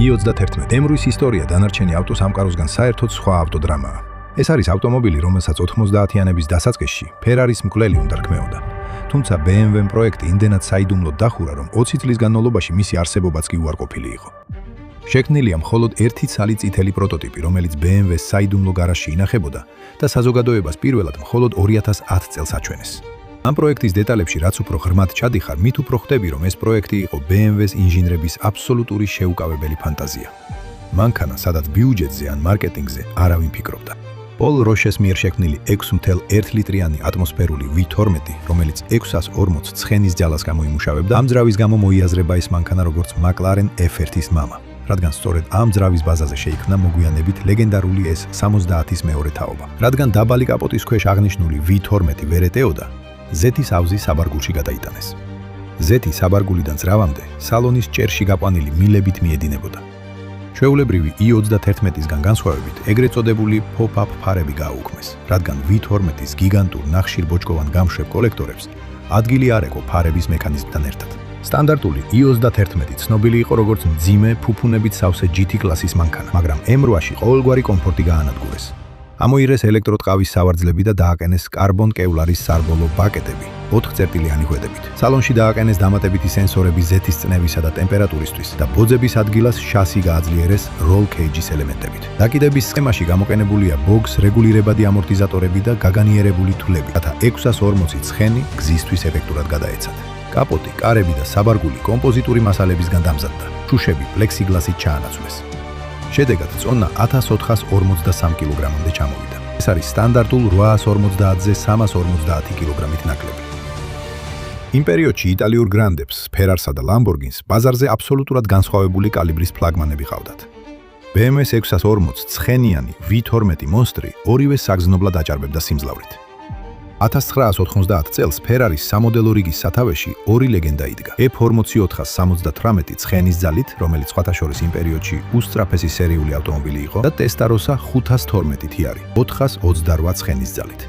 i31 M-რის ისტორია დანარჩენი ავტოსამყაროსგან საერთოდ სხვა ავტოდრამაა. ეს არის ავტომობილი, რომელსაც 90-იანების დასაწყისში Ferraris მკვლელი უნდა რქმეოდა. თუმცა BMW-მ პროექტი იმდენად საიდუმლოდ დახურა, რომ 20 წლის განმავლობაში მისი არსებობაც კი უარყოფილი იყო. შექმნილია მხოლოდ ერთი ცალი წითელი პროტოტიპი, რომელიც BMW-ს საიდუმლო გარაჟში ინახებოდა და საზოგადოებას პირველად მხოლოდ 2010 წელს აჩვენეს. ამ პროექტის დეტალებში რაც უფრო ღრმად ჩადიხარ, მით უფრო ხვდები, რომ ეს პროექტი იყო BMW-ს ინჟინრების აბსოლუტური შეუკავებელი ფანტაზია. მანქანა, სადაც ბიუჯეტზე ან მარკეტინგზე არავინ ფიქრობდა. პოლ როშეს მიერ შექმნილი 6.1 ლიტრიანი ატმოსფერული V12, რომელიც 640 ცხენის ძალას გამოიმუშავებდა, ამ ძრავის გამო მოიაზრება ეს მანქანა როგორც McLaren F1-ის მამა, რადგან სწორედ ამ ძრავის ბაზაზე შეიქმნა მოგვიანებით ლეგენდარული S70-ის მეორე თაობა. რადგან დაბალი კაპოტის ქვეშ აღნიშნული V12 ვერ ეტეოდა, ზეთის ავზი საბარგულში გადაიტანეს. ზეთი საბარგულიდან ძრავამდე სალონის ჭერში გაყვანილი მილებით მიედინებოდა. ჩვეულებრივი i31-ისგან განსხვავებით, ეგრეთ წოდებული pop-up ფარები გააუქმეს, რადგან V12-ის გიგანტურ ნახშირბოჭკოვან გამშვებ კოლექტორებს ადგილი არ ეკო ფარების მექანიზმთან ერთად. სტანდარტული i31 ცნობილი იყო როგორც მძიმე, ფუფუნებით სავსე GT კლასის მანქანა, მაგრამ M8-ში ყოველგვარი კომფორტი გაანადგურეს. ამოიღეს ელექტროტყავის სავარძლები და დააყენეს კარბონ კევლარის სარბოლო ბაკეტები 4 წერტილიანი ხვედებით. სალონში დააყენეს დამატებითი სენსორები ზეთის წნევისა და ტემპერატურისთვის და ბოძების ადგილას შასი გააძლიერეს roll cage-ის ელემენტებით. დაკიდების სქემაში გამოყენებულია box რეგულირებადი ამორტიზატორები და გაგანიერებული თვლები, რათა 640 ცხენი გზისთვის ეფექტურად გადაეცათ. კაპოტი, კარები და საბარგული კომპოზიტური მასალებისგან დამზადდა. შუშები პლექსიგლასით ჩაანაცვლეს. შედეგად წონა 1453 კილოგრამამდე ჩამოვიდა. ეს არის სტანდარტულ 850-ზე 350 კილოგრამით ნაკლები. იმ პერიოდში იტალიურ გრანდებს, Ferrari-სა და Lamborghini-ს ბაზარზე აბსოლუტურად განსხვავებული კალიბრის ფლაგმანები ყავდათ. BMW-ს 640 ცხენიანი V12 მონსტრი ორივე საგზნობლად აჭარბებდა სიმძლავრით. 1990 წელს Ferrari-ს სამოდელო რიგის სათავეში ორი ლეგენდა იდგა. F4478 ცხენის ძალით, რომელიც სხვათა შორის იმ პერიოდში უსწრაფესი სერიული ავტომობილი იყო და Testarossa 512 თიარი 428 ცხენის ძალით.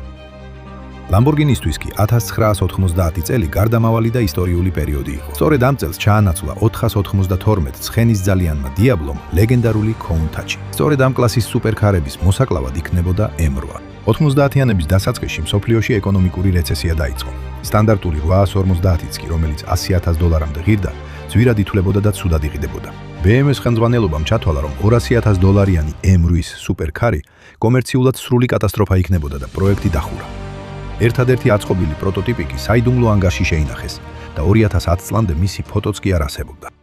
Lamborghini-ისთვის კი 1990 წელი გარდამავალი და ისტორიული პერიოდი იყო. სწორედ ამ წელს ჩაანაცვლა 492 ცხენის ძალიანმა Diablo-მ ლეგენდარული Countach-ი. სწორედ ამ კლასის სუპერქარების მოსაკლავად იქნებოდა M8. 90-იანების დასაწყისში მსოფლიოში ეკონომიკური რეცესია დაიწყო. სტანდარტული 850-იც კი, რომელიც $100,000-მდე ღირდა, ძვირად ითვლებოდა და ცუდად იყიდებოდა. BMW-ს ხელმძღვანელობამ ჩათვალა, რომ $200,000-იანი M8-ის სუპერქარი კომერციულად სრული კატასტროფა იქნებოდა და პროექტი დახურა. ერთადერთი აწყობილი პროტოტიპი კი საიდუმლო ანგარში შეინახეს და 2010 წლამდე მისი ფოტოც კი არ არსებობდა.